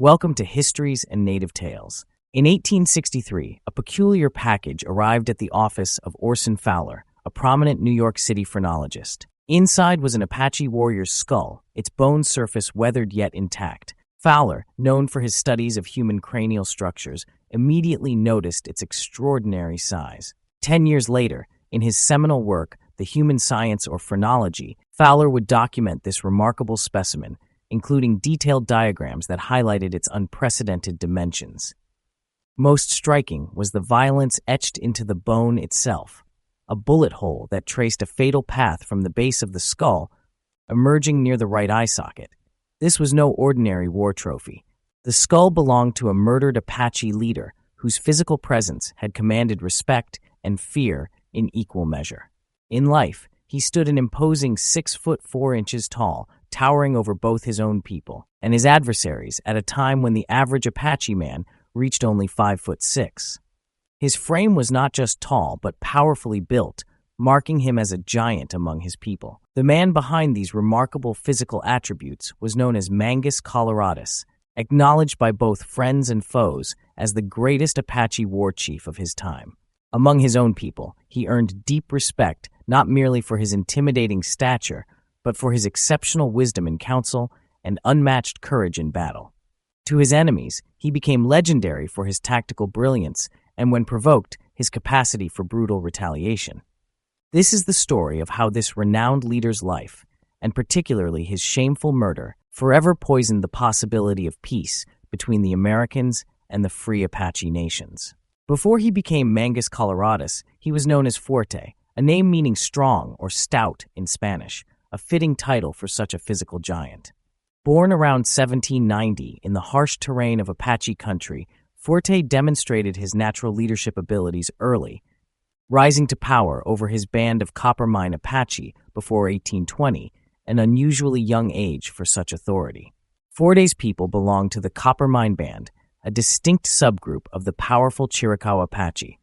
Welcome to Histories and Native Tales. In 1863, a peculiar package arrived at the office of Orson Fowler, a prominent New York City phrenologist. Inside was an Apache warrior's skull, its bone surface weathered yet intact. Fowler, known for his studies of human cranial structures, immediately noticed its extraordinary size. 10 years later, in his seminal work, The Human Science or Phrenology, Fowler would document this remarkable specimen, including detailed diagrams that highlighted its unprecedented dimensions. Most striking was the violence etched into the bone itself, a bullet hole that traced a fatal path from the base of the skull, emerging near the right eye socket. This was no ordinary war trophy. The skull belonged to a murdered Apache leader whose physical presence had commanded respect and fear in equal measure. In life, he stood an imposing 6 foot 4 inches tall, towering over both his own people and his adversaries at a time when the average Apache man reached only 5 foot 6. His frame was not just tall, but powerfully built, marking him as a giant among his people. The man behind these remarkable physical attributes was known as Mangus Coloradas, acknowledged by both friends and foes as the greatest Apache war chief of his time. Among his own people, he earned deep respect not merely for his intimidating stature, but for his exceptional wisdom in council and unmatched courage in battle. To his enemies, he became legendary for his tactical brilliance and, when provoked, his capacity for brutal retaliation. This is the story of how this renowned leader's life, and particularly his shameful murder, forever poisoned the possibility of peace between the Americans and the free Apache nations. Before he became Mangus Coloradas, he was known as Fuerte, a name meaning strong or stout in Spanish, a fitting title for such a physical giant. Born around 1790 in the harsh terrain of Apache country, Fuerte demonstrated his natural leadership abilities early, rising to power over his band of Coppermine Apache before 1820, an unusually young age for such authority. Fuerte's people belonged to the Coppermine Band, a distinct subgroup of the powerful Chiricahua Apache.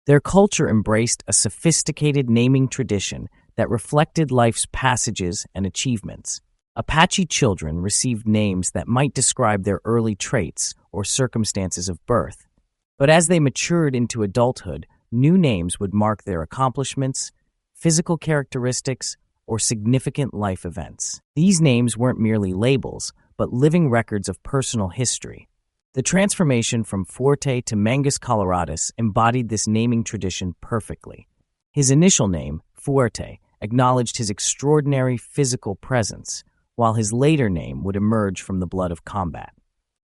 Their culture embraced a sophisticated naming tradition that reflected life's passages and achievements. Apache children received names that might describe their early traits or circumstances of birth. But as they matured into adulthood, new names would mark their accomplishments, physical characteristics, or significant life events. These names weren't merely labels, but living records of personal history. The transformation from Fuerte to Mangus Coloradas embodied this naming tradition perfectly. His initial name, Fuerte, acknowledged his extraordinary physical presence, while his later name would emerge from the blood of combat.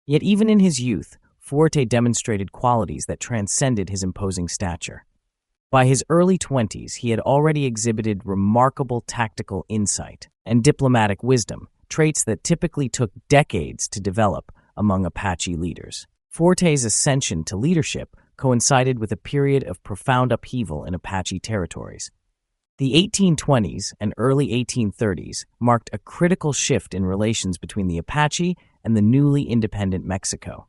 Yet even in his youth, Fuerte demonstrated qualities that transcended his imposing stature. By his early 20s, he had already exhibited remarkable tactical insight and diplomatic wisdom, traits that typically took decades to develop among Apache leaders. Fuerte's ascension to leadership coincided with a period of profound upheaval in Apache territories. The 1820s and early 1830s marked a critical shift in relations between the Apache and the newly independent Mexico.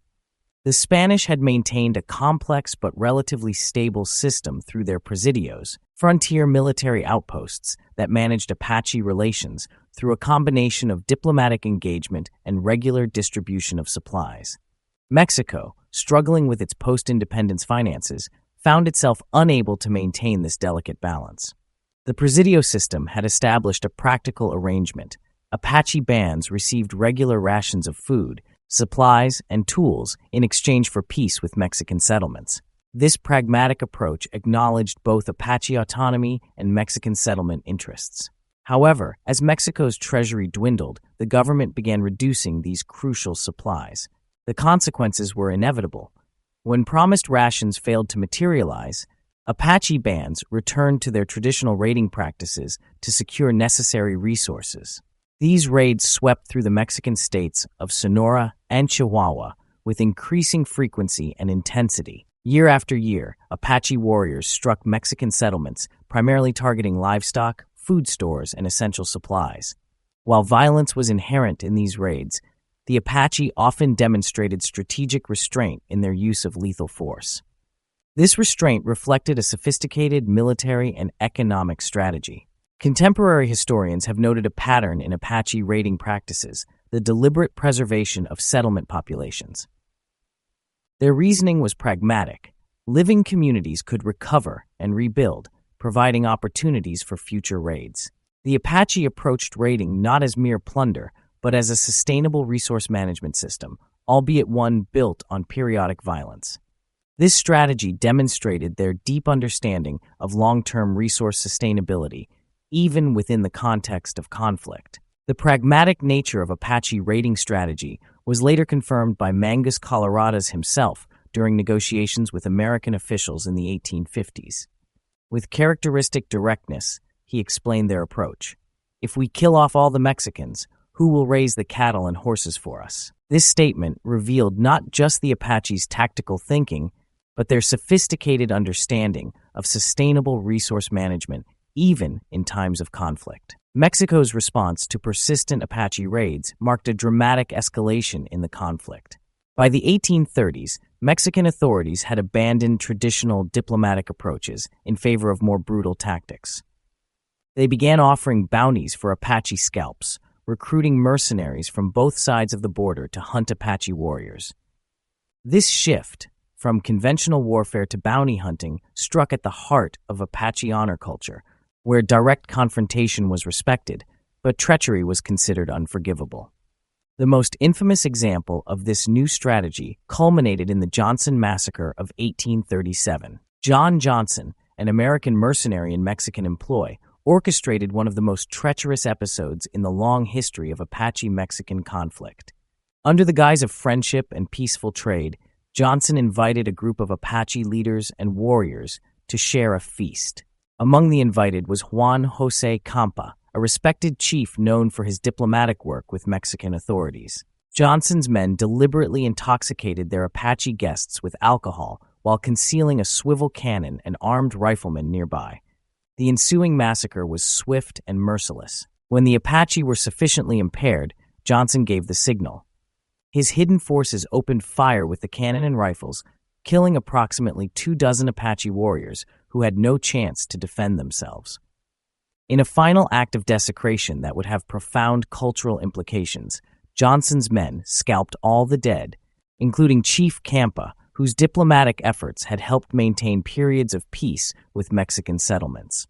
The Spanish had maintained a complex but relatively stable system through their presidios, frontier military outposts that managed Apache relations through a combination of diplomatic engagement and regular distribution of supplies. Mexico, struggling with its post-independence finances, found itself unable to maintain this delicate balance. The Presidio system had established a practical arrangement. Apache bands received regular rations of food, supplies, and tools in exchange for peace with Mexican settlements. This pragmatic approach acknowledged both Apache autonomy and Mexican settlement interests. However, as Mexico's treasury dwindled, the government began reducing these crucial supplies. The consequences were inevitable. When promised rations failed to materialize, Apache bands returned to their traditional raiding practices to secure necessary resources. These raids swept through the Mexican states of Sonora and Chihuahua with increasing frequency and intensity. Year after year, Apache warriors struck Mexican settlements, primarily targeting livestock, food stores, and essential supplies. While violence was inherent in these raids, the Apache often demonstrated strategic restraint in their use of lethal force. This restraint reflected a sophisticated military and economic strategy. Contemporary historians have noted a pattern in Apache raiding practices. the deliberate preservation of settlement populations. Their reasoning was pragmatic. Living communities could recover and rebuild, providing opportunities for future raids. The Apache approached raiding not as mere plunder, but as a sustainable resource management system, albeit one built on periodic violence. This strategy demonstrated their deep understanding of long-term resource sustainability, even within the context of conflict. The pragmatic nature of Apache raiding strategy was later confirmed by Mangus Coloradas himself during negotiations with American officials in the 1850s. With characteristic directness, he explained their approach. "If we kill off all the Mexicans, who will raise the cattle and horses for us?" This statement revealed not just the Apaches' tactical thinking, but their sophisticated understanding of sustainable resource management, even in times of conflict. Mexico's response to persistent Apache raids marked a dramatic escalation in the conflict. By the 1830s, Mexican authorities had abandoned traditional diplomatic approaches in favor of more brutal tactics. They began offering bounties for Apache scalps, recruiting mercenaries from both sides of the border to hunt Apache warriors. This shift from conventional warfare to bounty hunting struck at the heart of Apache honor culture, where direct confrontation was respected, but treachery was considered unforgivable. The most infamous example of this new strategy culminated in the Johnson Massacre of 1837. John Johnson, an American mercenary in Mexican employ, orchestrated one of the most treacherous episodes in the long history of Apache-Mexican conflict. Under the guise of friendship and peaceful trade, Johnson invited a group of Apache leaders and warriors to share a feast. Among the invited was Juan Jose Campa, a respected chief known for his diplomatic work with Mexican authorities. Johnson's men deliberately intoxicated their Apache guests with alcohol while concealing a swivel cannon and armed riflemen nearby. The ensuing massacre was swift and merciless. When the Apache were sufficiently impaired, Johnson gave the signal. His hidden forces opened fire with the cannon and rifles, killing approximately 24 Apache warriors who had no chance to defend themselves. In a final act of desecration that would have profound cultural implications, Johnson's men scalped all the dead, including Chief Campa, whose diplomatic efforts had helped maintain periods of peace with Mexican settlements.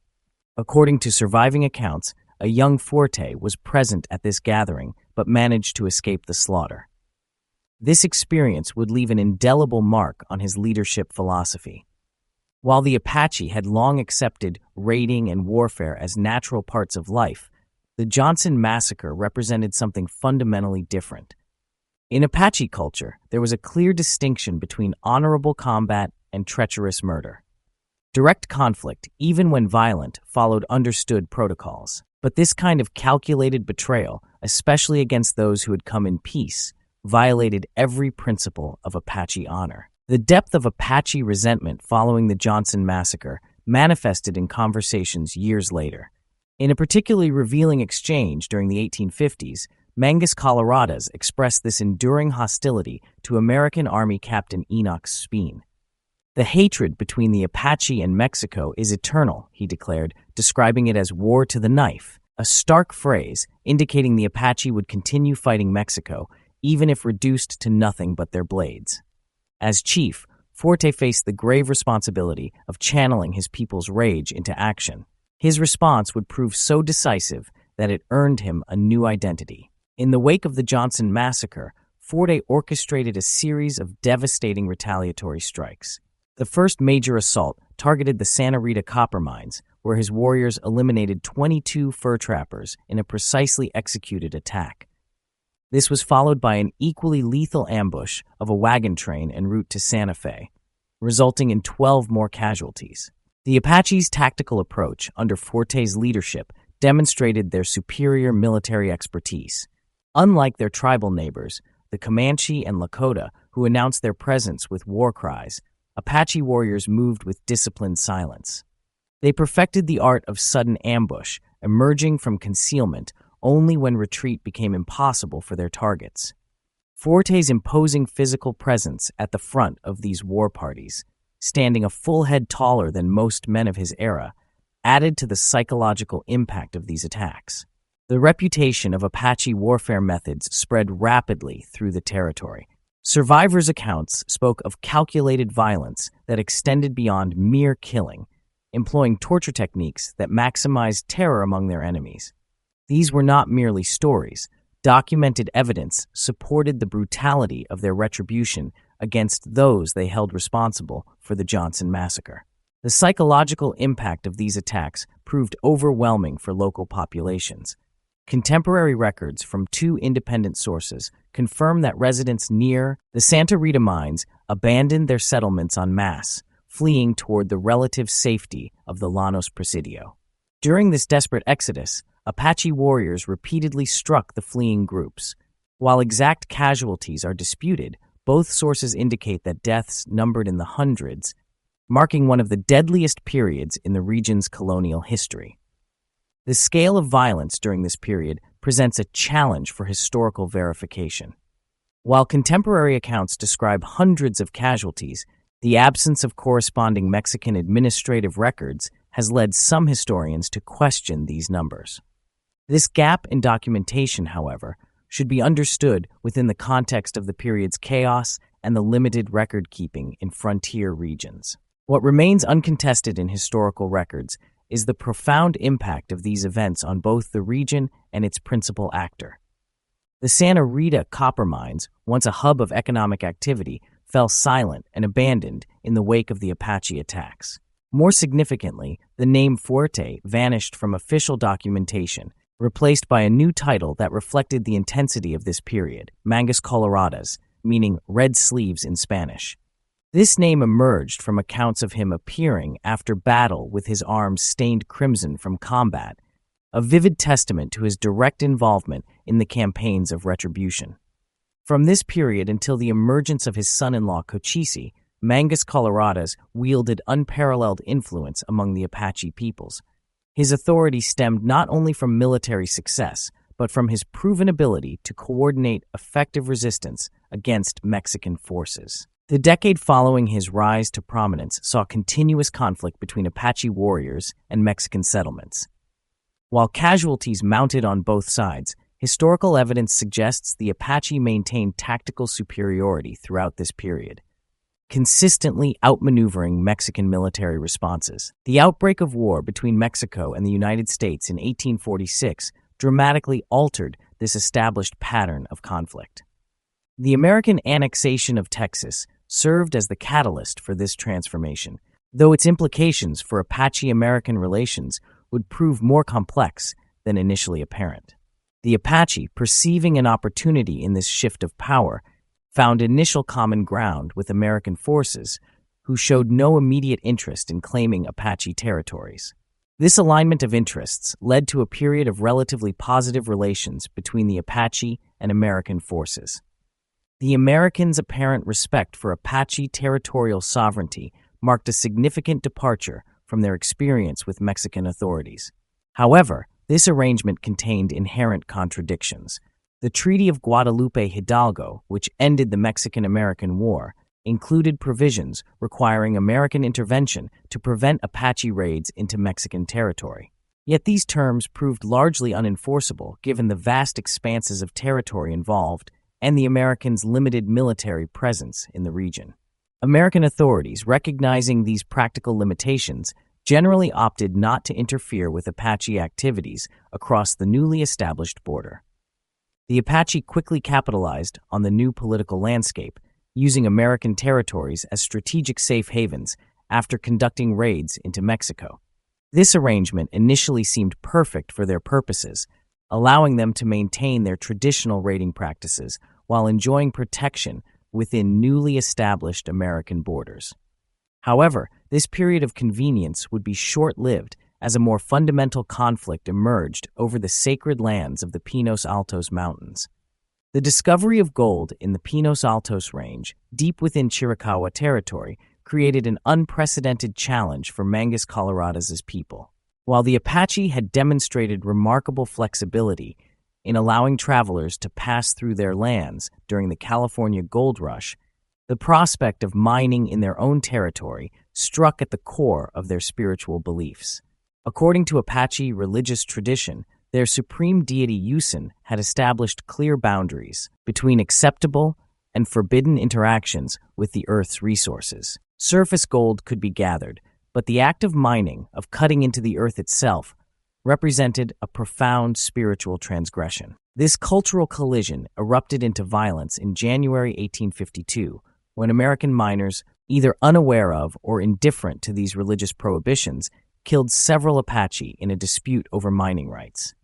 According to surviving accounts, a young Forte was present at this gathering but managed to escape the slaughter. This experience would leave an indelible mark on his leadership philosophy. While the Apache had long accepted raiding and warfare as natural parts of life, the Johnson Massacre represented something fundamentally different. In Apache culture, there was a clear distinction between honorable combat and treacherous murder. Direct conflict, even when violent, followed understood protocols. But this kind of calculated betrayal, especially against those who had come in peace, violated every principle of Apache honor. The depth of Apache resentment following the Johnson Massacre manifested in conversations years later. In a particularly revealing exchange during the 1850s, Mangus Coloradas expressed this enduring hostility to American Army Captain Enoch Speen. "The hatred between the Apache and Mexico is eternal," he declared, describing it as war to the knife, a stark phrase indicating the Apache would continue fighting Mexico, even if reduced to nothing but their blades. As chief, Forte faced the grave responsibility of channeling his people's rage into action. His response would prove so decisive that it earned him a new identity. In the wake of the Johnson Massacre, Forte orchestrated a series of devastating retaliatory strikes. The first major assault targeted the Santa Rita copper mines, where his warriors eliminated 22 fur trappers in a precisely executed attack. This was followed by an equally lethal ambush of a wagon train en route to Santa Fe, resulting in 12 more casualties. The Apache's tactical approach under Forte's leadership demonstrated their superior military expertise. Unlike their tribal neighbors, the Comanche and Lakota, who announced their presence with war cries, Apache warriors moved with disciplined silence. They perfected the art of sudden ambush, emerging from concealment only when retreat became impossible for their targets. Forte's imposing physical presence at the front of these war parties, standing a full head taller than most men of his era, added to the psychological impact of these attacks. The reputation of Apache warfare methods spread rapidly through the territory. Survivors' accounts spoke of calculated violence that extended beyond mere killing, employing torture techniques that maximized terror among their enemies. These were not merely stories. Documented evidence supported the brutality of their retribution against those they held responsible for the Johnson Massacre. The psychological impact of these attacks proved overwhelming for local populations. Contemporary records from two independent sources confirm that residents near the Santa Rita mines abandoned their settlements en masse, fleeing toward the relative safety of the Llanos Presidio. During this desperate exodus, Apache warriors repeatedly struck the fleeing groups. While exact casualties are disputed, both sources indicate that deaths numbered in the hundreds, marking one of the deadliest periods in the region's colonial history. The scale of violence during this period presents a challenge for historical verification. While contemporary accounts describe hundreds of casualties, the absence of corresponding Mexican administrative records has led some historians to question these numbers. This gap in documentation, however, should be understood within the context of the period's chaos and the limited record-keeping in frontier regions. What remains uncontested in historical records is the profound impact of these events on both the region and its principal actor. The Santa Rita copper mines, once a hub of economic activity, fell silent and abandoned in the wake of the Apache attacks. More significantly, the name Fuerte vanished from official documentation, replaced by a new title that reflected the intensity of this period, Mangus Coloradas, meaning red sleeves in Spanish. This name emerged from accounts of him appearing after battle with his arms stained crimson from combat, a vivid testament to his direct involvement in the campaigns of retribution. From this period until the emergence of his son-in-law Cochise, Mangus Coloradas wielded unparalleled influence among the Apache peoples. His authority stemmed not only from military success, but from his proven ability to coordinate effective resistance against Mexican forces. The decade following his rise to prominence saw continuous conflict between Apache warriors and Mexican settlements. While casualties mounted on both sides, historical evidence suggests the Apache maintained tactical superiority throughout this period, consistently outmaneuvering Mexican military responses. The outbreak of war between Mexico and the United States in 1846 dramatically altered this established pattern of conflict. The American annexation of Texas served as the catalyst for this transformation, though its implications for Apache-American relations would prove more complex than initially apparent. The Apache, perceiving an opportunity in this shift of power, found initial common ground with American forces, who showed no immediate interest in claiming Apache territories. This alignment of interests led to a period of relatively positive relations between the Apache and American forces. The Americans' apparent respect for Apache territorial sovereignty marked a significant departure from their experience with Mexican authorities. However, this arrangement contained inherent contradictions. The Treaty of Guadalupe Hidalgo, which ended the Mexican-American War, included provisions requiring American intervention to prevent Apache raids into Mexican territory. Yet these terms proved largely unenforceable given the vast expanses of territory involved and the Americans' limited military presence in the region. American authorities, recognizing these practical limitations, generally opted not to interfere with Apache activities across the newly established border. The Apache quickly capitalized on the new political landscape, using American territories as strategic safe havens after conducting raids into Mexico. This arrangement initially seemed perfect for their purposes, allowing them to maintain their traditional raiding practices while enjoying protection within newly established American borders. However, this period of convenience would be short-lived as a more fundamental conflict emerged over the sacred lands of the Pinos Altos Mountains. The discovery of gold in the Pinos Altos Range, deep within Chiricahua territory, created an unprecedented challenge for Mangus Coloradas' people. While the Apache had demonstrated remarkable flexibility in allowing travelers to pass through their lands during the California Gold Rush, the prospect of mining in their own territory struck at the core of their spiritual beliefs. According to Apache religious tradition, Their supreme deity Usin had established clear boundaries between acceptable and forbidden interactions with the Earth's resources. Surface gold could be gathered, but the act of mining, of cutting into the Earth itself, represented a profound spiritual transgression. This cultural collision erupted into violence in January 1852, when American miners, either unaware of or indifferent to these religious prohibitions, killed several Apache in a dispute over mining rights.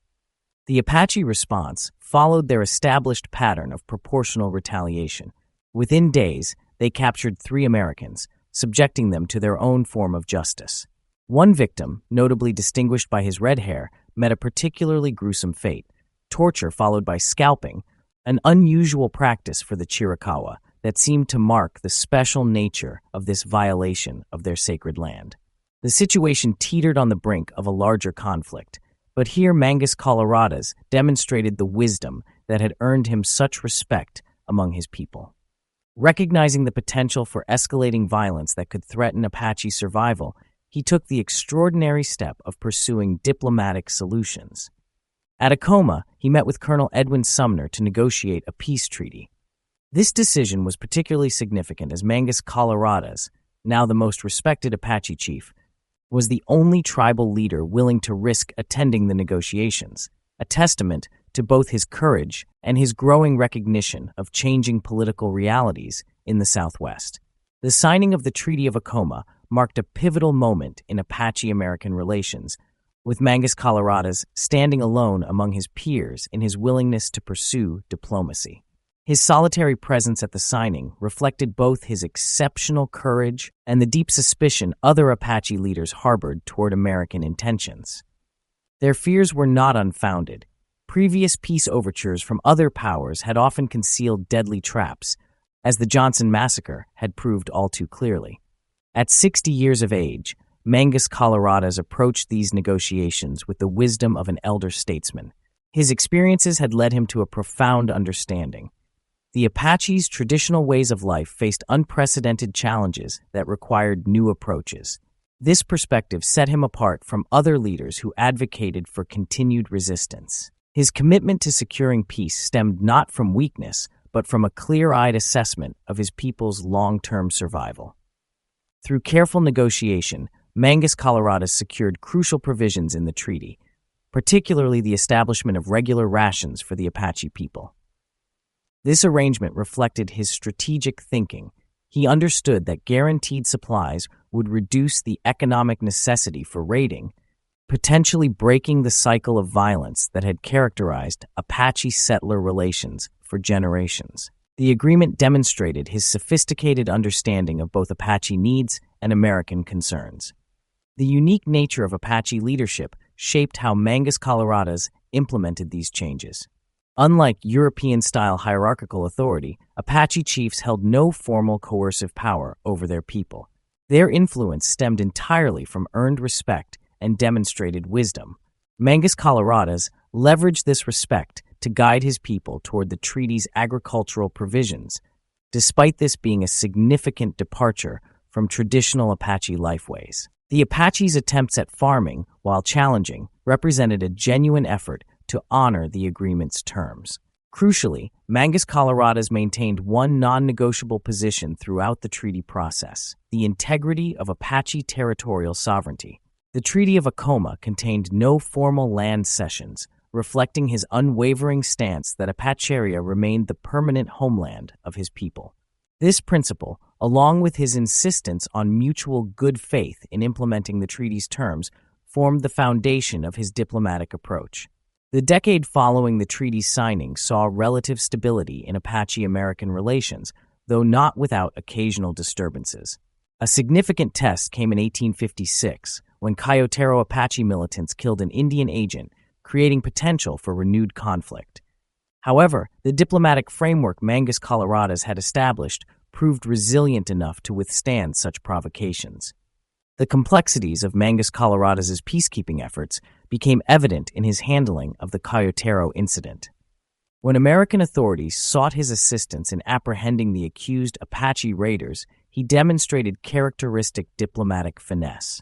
The Apache response followed their established pattern of proportional retaliation. Within days, they captured 3 Americans, subjecting them to their own form of justice. One victim, notably distinguished by his red hair, met a particularly gruesome fate: torture followed by scalping, an unusual practice for the Chiricahua that seemed to mark the special nature of this violation of their sacred land. The situation teetered on the brink of a larger conflict, but here Mangus Coloradas demonstrated the wisdom that had earned him such respect among his people. Recognizing the potential for escalating violence that could threaten Apache survival, he took the extraordinary step of pursuing diplomatic solutions. At Acoma, he met with Colonel Edwin Sumner to negotiate a peace treaty. This decision was particularly significant as Mangus Coloradas, now the most respected Apache chief, was the only tribal leader willing to risk attending the negotiations, a testament to both his courage and his growing recognition of changing political realities in the Southwest. The signing of the Treaty of Acoma marked a pivotal moment in Apache-American relations, with Mangus Coloradas standing alone among his peers in his willingness to pursue diplomacy. His solitary presence at the signing reflected both his exceptional courage and the deep suspicion other Apache leaders harbored toward American intentions. Their fears were not unfounded. Previous peace overtures from other powers had often concealed deadly traps, as the Johnson Massacre had proved all too clearly. At 60 years of age, Mangus Coloradas approached these negotiations with the wisdom of an elder statesman. His experiences had led him to a profound understanding. The Apache's traditional ways of life faced unprecedented challenges that required new approaches. This perspective set him apart from other leaders who advocated for continued resistance. His commitment to securing peace stemmed not from weakness, but from a clear-eyed assessment of his people's long-term survival. Through careful negotiation, Mangus Coloradas secured crucial provisions in the treaty, particularly the establishment of regular rations for the Apache people. This arrangement reflected his strategic thinking. He understood that guaranteed supplies would reduce the economic necessity for raiding, potentially breaking the cycle of violence that had characterized Apache settler relations for generations. The agreement demonstrated his sophisticated understanding of both Apache needs and American concerns. The unique nature of Apache leadership shaped how Mangus Coloradas implemented these changes. Unlike European-style hierarchical authority, Apache chiefs held no formal coercive power over their people. Their influence stemmed entirely from earned respect and demonstrated wisdom. Mangus Coloradas leveraged this respect to guide his people toward the treaty's agricultural provisions, despite this being a significant departure from traditional Apache lifeways. The Apache's attempts at farming, while challenging, represented a genuine effort to honor the agreement's terms. Crucially, Mangus Coloradas maintained one non-negotiable position throughout the treaty process: the integrity of Apache territorial sovereignty. The Treaty of Acoma contained no formal land cessions, reflecting his unwavering stance that Apacheria remained the permanent homeland of his people. This principle, along with his insistence on mutual good faith in implementing the treaty's terms, formed the foundation of his diplomatic approach. The decade following the treaty's signing saw relative stability in Apache-American relations, though not without occasional disturbances. A significant test came in 1856, when Coyotero Apache militants killed an Indian agent, creating potential for renewed conflict. However, the diplomatic framework Mangus Coloradas had established proved resilient enough to withstand such provocations. The complexities of Mangus Coloradas's peacekeeping efforts became evident in his handling of the Coyotero incident. When American authorities sought his assistance in apprehending the accused Apache raiders, he demonstrated characteristic diplomatic finesse.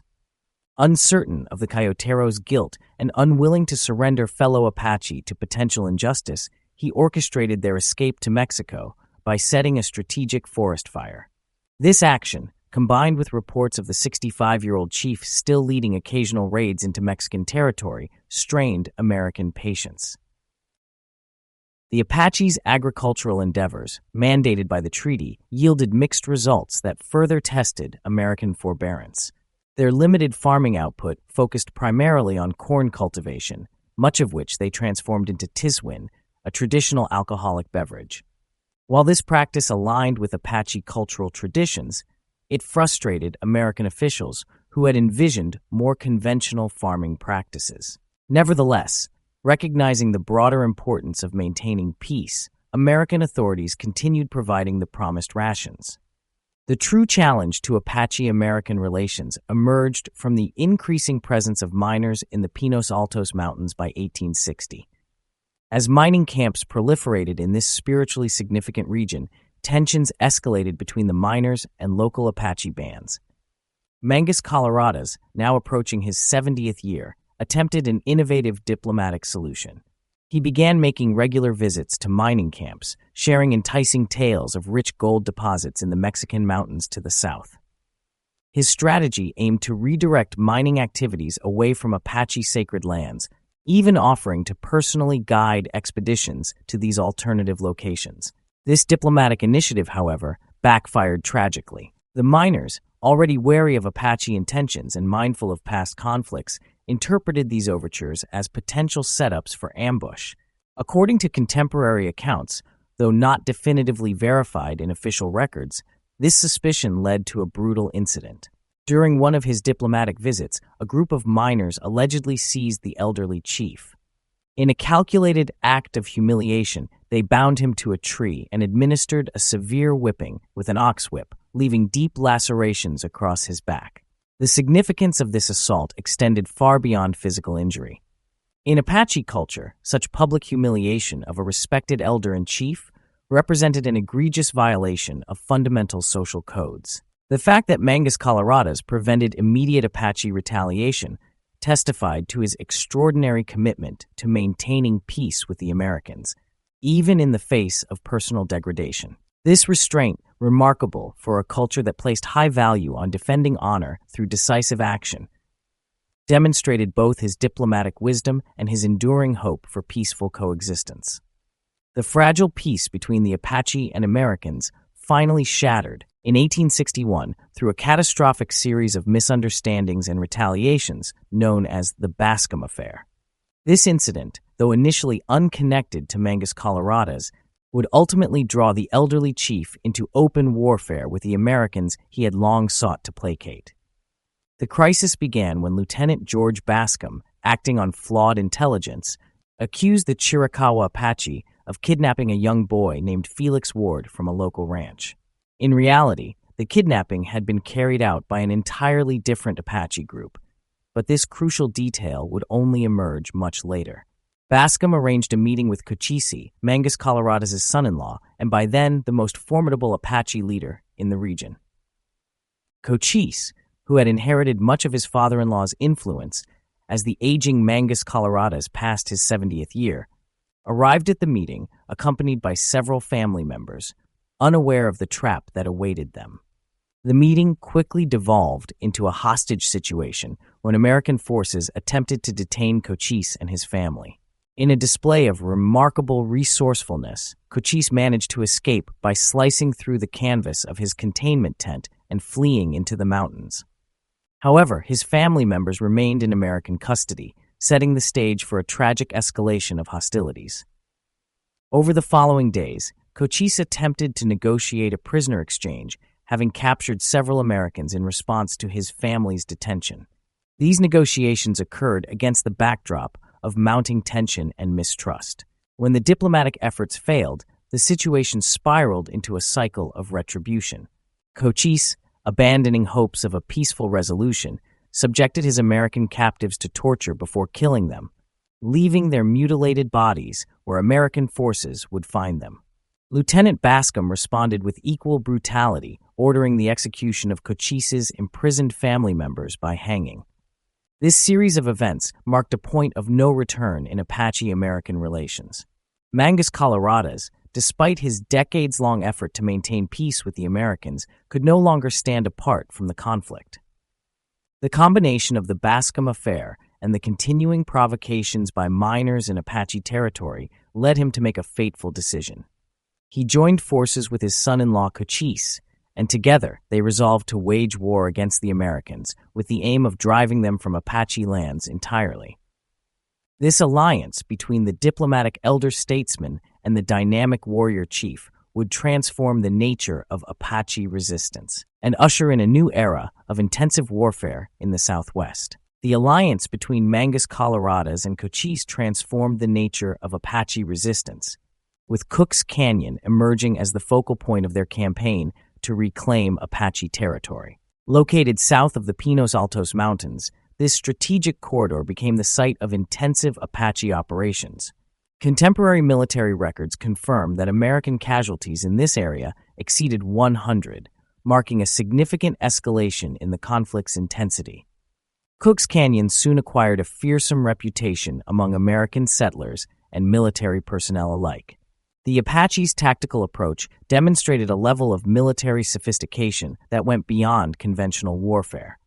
Uncertain of the Coyoteros' guilt and unwilling to surrender fellow Apache to potential injustice, he orchestrated their escape to Mexico by setting a strategic forest fire. This action, combined with reports of the 65-year-old chief still leading occasional raids into Mexican territory, strained American patience. The Apaches' agricultural endeavors, mandated by the treaty, yielded mixed results that further tested American forbearance. Their limited farming output focused primarily on corn cultivation, much of which they transformed into tiswin, a traditional alcoholic beverage. While this practice aligned with Apache cultural traditions, it frustrated American officials who had envisioned more conventional farming practices. Nevertheless, recognizing the broader importance of maintaining peace, American authorities continued providing the promised rations. The true challenge to Apache-American relations emerged from the increasing presence of miners in the Pinos Altos Mountains by 1860. As mining camps proliferated in this spiritually significant region, tensions escalated between the miners and local Apache bands. Mangus Coloradas, now approaching his 70th year, attempted an innovative diplomatic solution. He began making regular visits to mining camps, sharing enticing tales of rich gold deposits in the Mexican mountains to the south. His strategy aimed to redirect mining activities away from Apache sacred lands, even offering to personally guide expeditions to these alternative locations. This diplomatic initiative, however, backfired tragically. The miners, already wary of Apache intentions and mindful of past conflicts, interpreted these overtures as potential setups for ambush. According to contemporary accounts, though not definitively verified in official records, this suspicion led to a brutal incident. During one of his diplomatic visits, a group of miners allegedly seized the elderly chief. In a calculated act of humiliation, they bound him to a tree and administered a severe whipping with an ox whip, leaving deep lacerations across his back. The significance of this assault extended far beyond physical injury. In Apache culture, such public humiliation of a respected elder in chief represented an egregious violation of fundamental social codes. The fact that Mangus Coloradas prevented immediate Apache retaliation testified to his extraordinary commitment to maintaining peace with the Americans, even in the face of personal degradation. This restraint, remarkable for a culture that placed high value on defending honor through decisive action, demonstrated both his diplomatic wisdom and his enduring hope for peaceful coexistence. The fragile peace between the Apache and Americans finally shattered in 1861 through a catastrophic series of misunderstandings and retaliations known as the Bascom Affair. This incident, though initially unconnected to Mangus Coloradas, would ultimately draw the elderly chief into open warfare with the Americans he had long sought to placate. The crisis began when Lieutenant George Bascom, acting on flawed intelligence, accused the Chiricahua Apache of kidnapping a young boy named Felix Ward from a local ranch. In reality, the kidnapping had been carried out by an entirely different Apache group, but this crucial detail would only emerge much later. Bascom arranged a meeting with Cochise, Mangus Coloradas' son-in-law, and by then the most formidable Apache leader in the region. Cochise, who had inherited much of his father-in-law's influence as the aging Mangus Coloradas passed his 70th year, arrived at the meeting accompanied by several family members, unaware of the trap that awaited them. The meeting quickly devolved into a hostage situation when American forces attempted to detain Cochise and his family. In a display of remarkable resourcefulness, Cochise managed to escape by slicing through the canvas of his containment tent and fleeing into the mountains. However, his family members remained in American custody, setting the stage for a tragic escalation of hostilities. Over the following days, Cochise attempted to negotiate a prisoner exchange, having captured several Americans in response to his family's detention. These negotiations occurred against the backdrop of mounting tension and mistrust. When the diplomatic efforts failed, the situation spiraled into a cycle of retribution. Cochise, abandoning hopes of a peaceful resolution, subjected his American captives to torture before killing them, leaving their mutilated bodies where American forces would find them. Lieutenant Bascom responded with equal brutality, ordering the execution of Cochise's imprisoned family members by hanging. This series of events marked a point of no return in Apache-American relations. Mangus Coloradas, despite his decades-long effort to maintain peace with the Americans, could no longer stand apart from the conflict. The combination of the Bascom Affair and the continuing provocations by miners in Apache territory led him to make a fateful decision. He joined forces with his son-in-law Cochise, and together they resolved to wage war against the Americans with the aim of driving them from Apache lands entirely. This alliance between the diplomatic elder statesman and the dynamic warrior chief would transform the nature of Apache resistance and usher in a new era of intensive warfare in the Southwest. The alliance between Mangus Coloradas and Cochise transformed the nature of Apache resistance, with Cook's Canyon emerging as the focal point of their campaign to reclaim Apache territory. Located south of the Pinos Altos Mountains, this strategic corridor became the site of intensive Apache operations. Contemporary military records confirm that American casualties in this area exceeded 100, marking a significant escalation in the conflict's intensity. Cook's Canyon soon acquired a fearsome reputation among American settlers and military personnel alike. The Apache's tactical approach demonstrated a level of military sophistication that went beyond conventional warfare.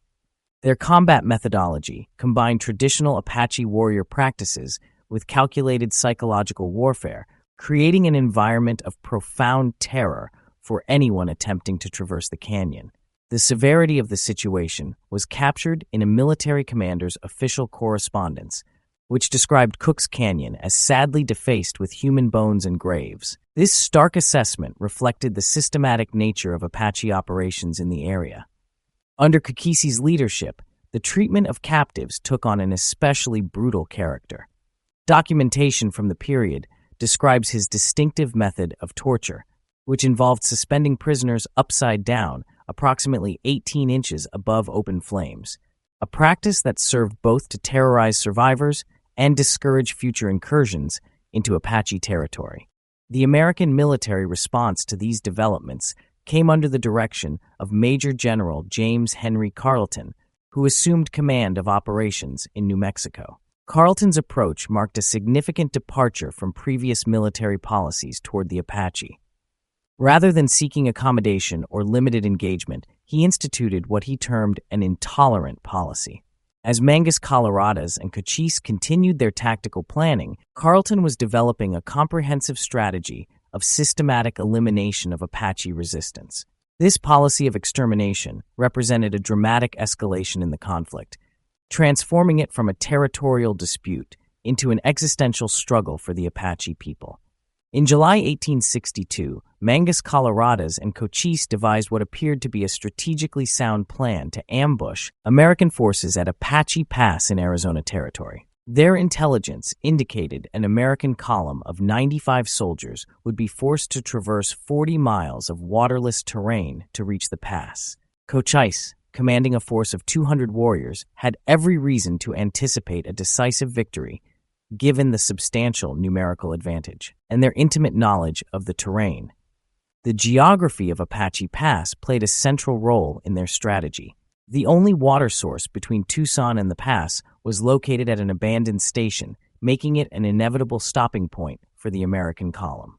Their combat methodology combined traditional Apache warrior practices with calculated psychological warfare, creating an environment of profound terror for anyone attempting to traverse the canyon. The severity of the situation was captured in a military commander's official correspondence, which described Cook's Canyon as sadly defaced with human bones and graves. This stark assessment reflected the systematic nature of Apache operations in the area. Under Cochise's leadership, the treatment of captives took on an especially brutal character. Documentation from the period describes his distinctive method of torture, which involved suspending prisoners upside down, approximately 18 inches above open flames, a practice that served both to terrorize survivors and discourage future incursions into Apache territory. The American military response to these developments came under the direction of Major General James Henry Carleton, who assumed command of operations in New Mexico. Carleton's approach marked a significant departure from previous military policies toward the Apache. Rather than seeking accommodation or limited engagement, he instituted what he termed an intolerant policy. As Mangus Coloradas and Cochise continued their tactical planning, Carleton was developing a comprehensive strategy of systematic elimination of Apache resistance. This policy of extermination represented a dramatic escalation in the conflict, transforming it from a territorial dispute into an existential struggle for the Apache people. In July 1862, Mangus Coloradas and Cochise devised what appeared to be a strategically sound plan to ambush American forces at Apache Pass in Arizona Territory. Their intelligence indicated an American column of 95 soldiers would be forced to traverse 40 miles of waterless terrain to reach the pass. Cochise, commanding a force of 200 warriors, had every reason to anticipate a decisive victory given the substantial numerical advantage and their intimate knowledge of the terrain. The geography of Apache Pass played a central role in their strategy. The only water source between Tucson and the pass was located at an abandoned station, making it an inevitable stopping point for the American column.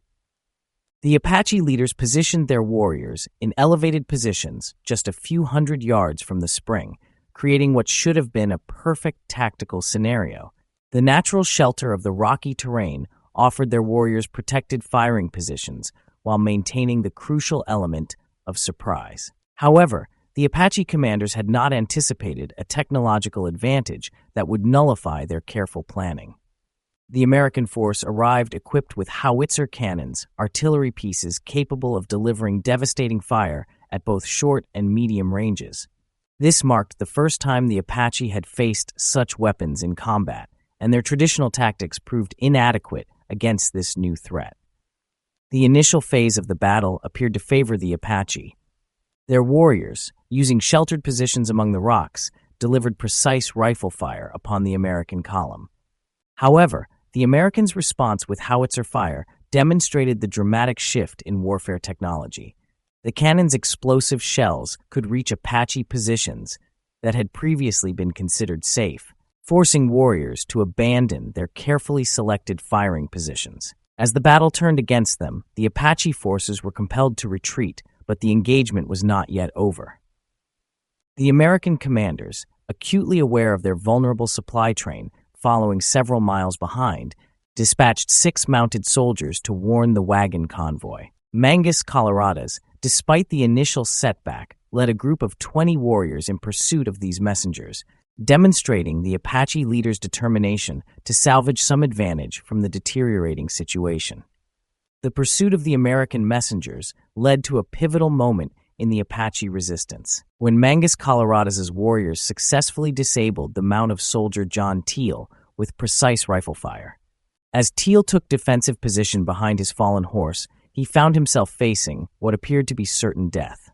The Apache leaders positioned their warriors in elevated positions just a few hundred yards from the spring, creating what should have been a perfect tactical scenario. The natural shelter of the rocky terrain offered their warriors protected firing positions while maintaining the crucial element of surprise. However, the Apache commanders had not anticipated a technological advantage that would nullify their careful planning. The American force arrived equipped with howitzer cannons, artillery pieces capable of delivering devastating fire at both short and medium ranges. This marked the first time the Apache had faced such weapons in combat, and their traditional tactics proved inadequate against this new threat. The initial phase of the battle appeared to favor the Apache. Their warriors, using sheltered positions among the rocks, delivered precise rifle fire upon the American column. However, the Americans' response with howitzer fire demonstrated the dramatic shift in warfare technology. The cannon's explosive shells could reach Apache positions that had previously been considered safe, forcing warriors to abandon their carefully selected firing positions. As the battle turned against them, the Apache forces were compelled to retreat, but the engagement was not yet over. The American commanders, acutely aware of their vulnerable supply train following several miles behind, dispatched 6 mounted soldiers to warn the wagon convoy. Mangus Coloradas, despite the initial setback, led a group of 20 warriors in pursuit of these messengers, demonstrating the Apache leader's determination to salvage some advantage from the deteriorating situation. The pursuit of the American messengers led to a pivotal moment in the Apache resistance, when Mangus Coloradas's warriors successfully disabled the mount of soldier John Teal with precise rifle fire. As Teal took defensive position behind his fallen horse, he found himself facing what appeared to be certain death.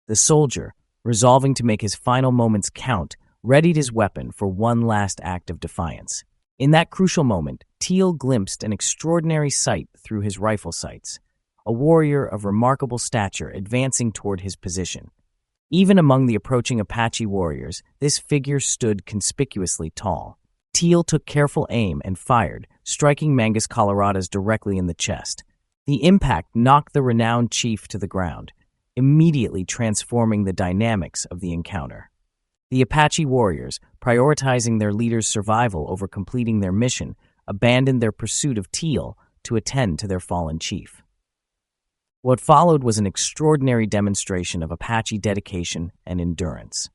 The soldier, resolving to make his final moments count, readied his weapon for one last act of defiance. In that crucial moment, Teal glimpsed an extraordinary sight through his rifle sights, a warrior of remarkable stature advancing toward his position. Even among the approaching Apache warriors, this figure stood conspicuously tall. Teal took careful aim and fired, striking Mangus Coloradas directly in the chest. The impact knocked the renowned chief to the ground, immediately transforming the dynamics of the encounter. The Apache warriors, prioritizing their leader's survival over completing their mission, abandoned their pursuit of Teal to attend to their fallen chief. What followed was an extraordinary demonstration of Apache dedication and endurance.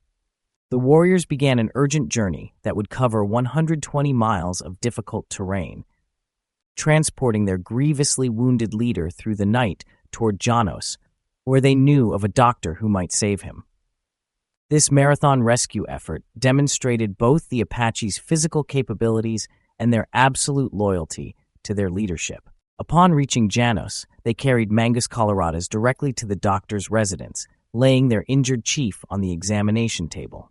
The warriors began an urgent journey that would cover 120 miles of difficult terrain, transporting their grievously wounded leader through the night toward Janos, where they knew of a doctor who might save him. This marathon rescue effort demonstrated both the Apaches' physical capabilities and their absolute loyalty to their leadership. Upon reaching Janos, they carried Mangus Coloradas directly to the doctor's residence, laying their injured chief on the examination table.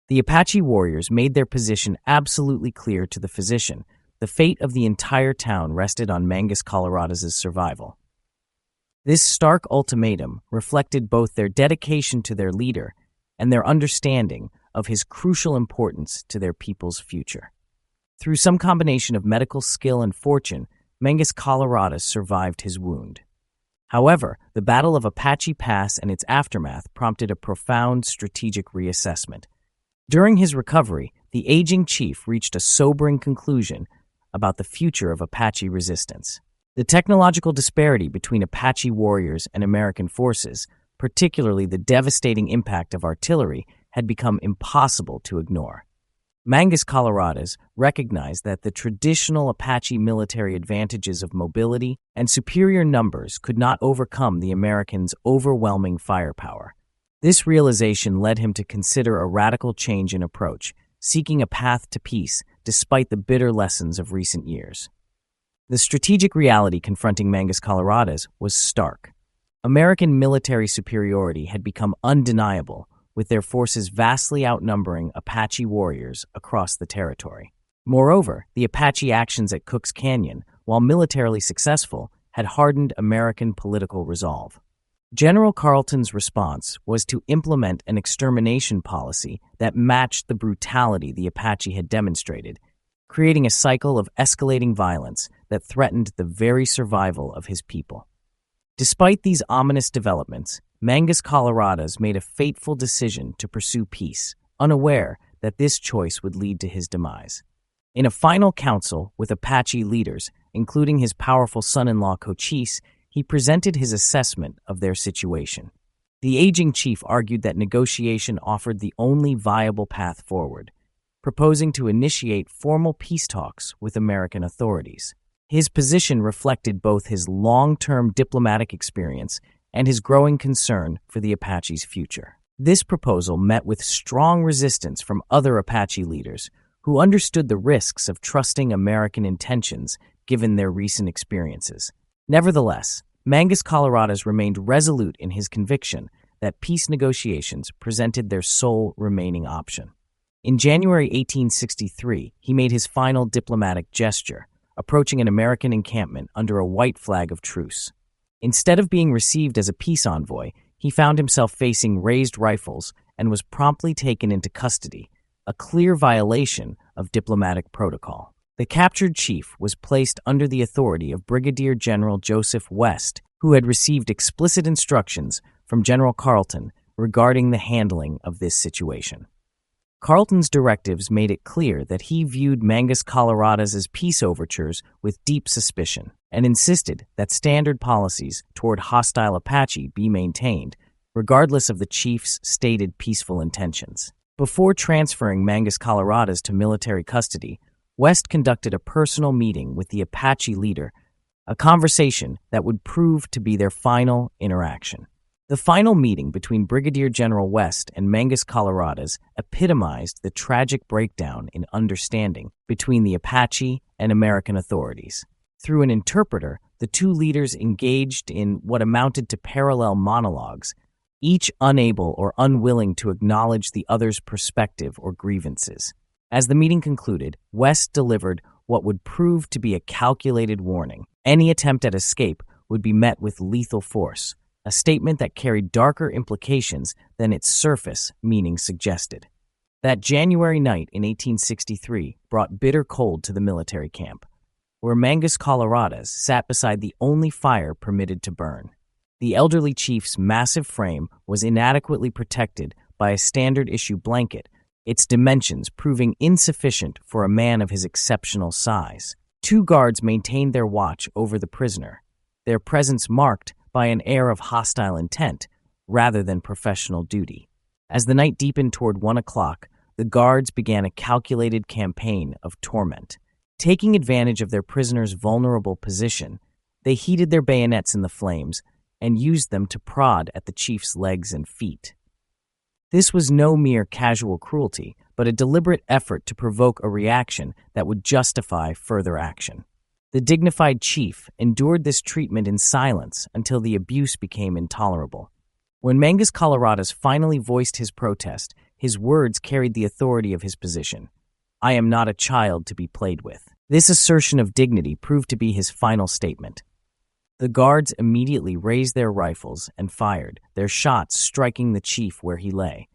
The Apache warriors made their position absolutely clear to the physician. The fate of the entire town rested on Mangus Coloradas' survival. This stark ultimatum reflected both their dedication to their leader and their understanding of his crucial importance to their people's future. Through some combination of medical skill and fortune, Mangus Coloradas survived his wound. However, the Battle of Apache Pass and its aftermath prompted a profound strategic reassessment. During his recovery, the aging chief reached a sobering conclusion about the future of Apache resistance. The technological disparity between Apache warriors and American forces, particularly the devastating impact of artillery, had become impossible to ignore. Mangus Coloradas recognized that the traditional Apache military advantages of mobility and superior numbers could not overcome the Americans' overwhelming firepower. This realization led him to consider a radical change in approach, seeking a path to peace despite the bitter lessons of recent years. The strategic reality confronting Mangus Coloradas was stark. American military superiority had become undeniable, with their forces vastly outnumbering Apache warriors across the territory. Moreover, the Apache actions at Cook's Canyon, while militarily successful, had hardened American political resolve. General Carleton's response was to implement an extermination policy that matched the brutality the Apache had demonstrated, creating a cycle of escalating violence that threatened the very survival of his people. Despite these ominous developments, Mangus Coloradas made a fateful decision to pursue peace, unaware that this choice would lead to his demise. In a final council with Apache leaders, including his powerful son-in-law Cochise, he presented his assessment of their situation. The aging chief argued that negotiation offered the only viable path forward, proposing to initiate formal peace talks with American authorities. His position reflected both his long-term diplomatic experience and his growing concern for the Apache's future. This proposal met with strong resistance from other Apache leaders who understood the risks of trusting American intentions given their recent experiences. Nevertheless, Mangus Coloradas remained resolute in his conviction that peace negotiations presented their sole remaining option. In January 1863, he made his final diplomatic gesture, approaching an American encampment under a white flag of truce. Instead of being received as a peace envoy, he found himself facing raised rifles and was promptly taken into custody, a clear violation of diplomatic protocol. The captured chief was placed under the authority of Brigadier General Joseph West, who had received explicit instructions from General Carleton regarding the handling of this situation. Carleton's directives made it clear that he viewed Mangus Coloradas' peace overtures with deep suspicion and insisted that standard policies toward hostile Apache be maintained, regardless of the chief's stated peaceful intentions. Before transferring Mangus Coloradas to military custody, West conducted a personal meeting with the Apache leader, a conversation that would prove to be their final interaction. The final meeting between Brigadier General West and Mangus Coloradas epitomized the tragic breakdown in understanding between the Apache and American authorities. Through an interpreter, the two leaders engaged in what amounted to parallel monologues, each unable or unwilling to acknowledge the other's perspective or grievances. As the meeting concluded, West delivered what would prove to be a calculated warning. Any attempt at escape would be met with lethal force, a statement that carried darker implications than its surface meaning suggested. That January night in 1863 brought bitter cold to the military camp, where Mangus Coloradas sat beside the only fire permitted to burn. The elderly chief's massive frame was inadequately protected by a standard-issue blanket, its dimensions proving insufficient for a man of his exceptional size. Two guards maintained their watch over the prisoner, their presence marked by an air of hostile intent rather than professional duty. As the night deepened toward 1 o'clock, the guards began a calculated campaign of torment. Taking advantage of their prisoner's vulnerable position, they heated their bayonets in the flames and used them to prod at the chief's legs and feet. This was no mere casual cruelty, but a deliberate effort to provoke a reaction that would justify further action. The dignified chief endured this treatment in silence until the abuse became intolerable. When Mangus Coloradas finally voiced his protest, his words carried the authority of his position. "I am not a child to be played with." This assertion of dignity proved to be his final statement. The guards immediately raised their rifles and fired, their shots striking the chief where he lay.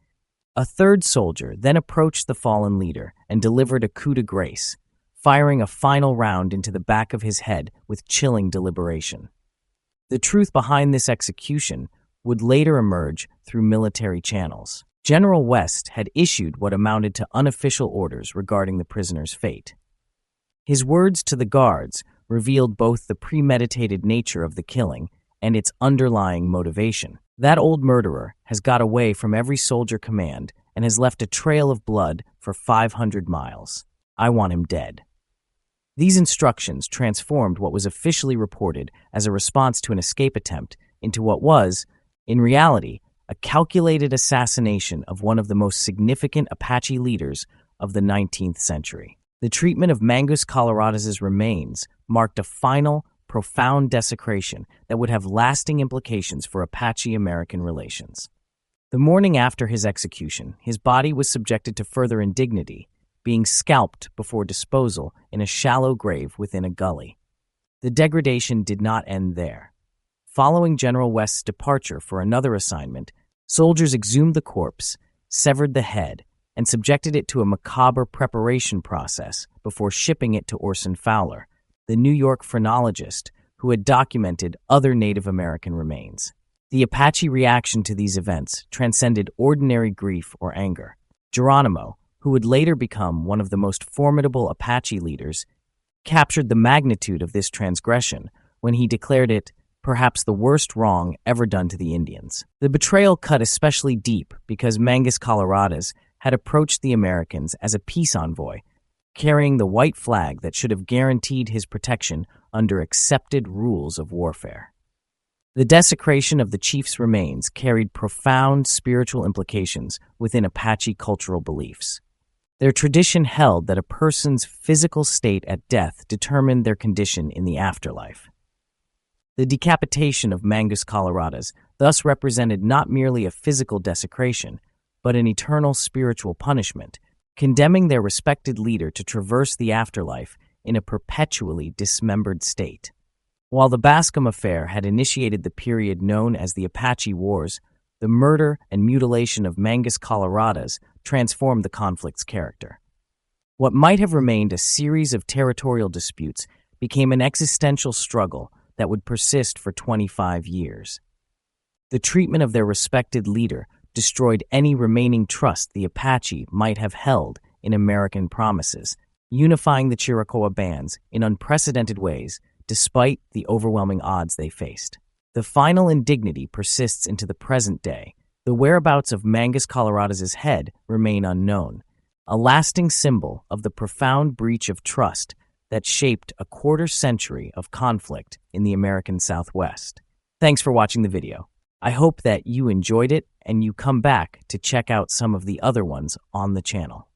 A third soldier then approached the fallen leader and delivered a coup de grace, firing a final round into the back of his head with chilling deliberation. The truth behind this execution would later emerge through military channels. General West had issued what amounted to unofficial orders regarding the prisoner's fate. His words to the guards revealed both the premeditated nature of the killing and its underlying motivation. That old murderer has got away from every soldier command and has left a trail of blood for 500 miles. I want him dead. These instructions transformed what was officially reported as a response to an escape attempt into what was, in reality, a calculated assassination of one of the most significant Apache leaders of the 19th century. The treatment of Mangus Coloradas' remains marked a final, profound desecration that would have lasting implications for Apache-American relations. The morning after his execution, his body was subjected to further indignity, being scalped before disposal in a shallow grave within a gully. The degradation did not end there. Following General West's departure for another assignment, soldiers exhumed the corpse, severed the head, and subjected it to a macabre preparation process before shipping it to Orson Fowler, the New York phrenologist who had documented other Native American remains. The Apache reaction to these events transcended ordinary grief or anger. Geronimo, who would later become one of the most formidable Apache leaders, captured the magnitude of this transgression when he declared it perhaps the worst wrong ever done to the Indians. The betrayal cut especially deep because Mangus Coloradas had approached the Americans as a peace envoy, carrying the white flag that should have guaranteed his protection under accepted rules of warfare. The desecration of the chief's remains carried profound spiritual implications within Apache cultural beliefs. Their tradition held that a person's physical state at death determined their condition in the afterlife. The decapitation of Mangus Coloradas thus represented not merely a physical desecration, but an eternal spiritual punishment, condemning their respected leader to traverse the afterlife in a perpetually dismembered state. While the Bascom affair had initiated the period known as the Apache Wars, the murder and mutilation of Mangus Coloradas transformed the conflict's character. What might have remained a series of territorial disputes became an existential struggle that would persist for 25 years. The treatment of their respected leader destroyed any remaining trust the Apache might have held in American promises, unifying the Chiricahua bands in unprecedented ways despite the overwhelming odds they faced. The final indignity persists into the present day. The whereabouts of Mangus Coloradas' head remain unknown, a lasting symbol of the profound breach of trust that shaped a quarter-century of conflict in the American Southwest. Thanks for watching the video. I hope that you enjoyed it and you come back to check out some of the other ones on the channel.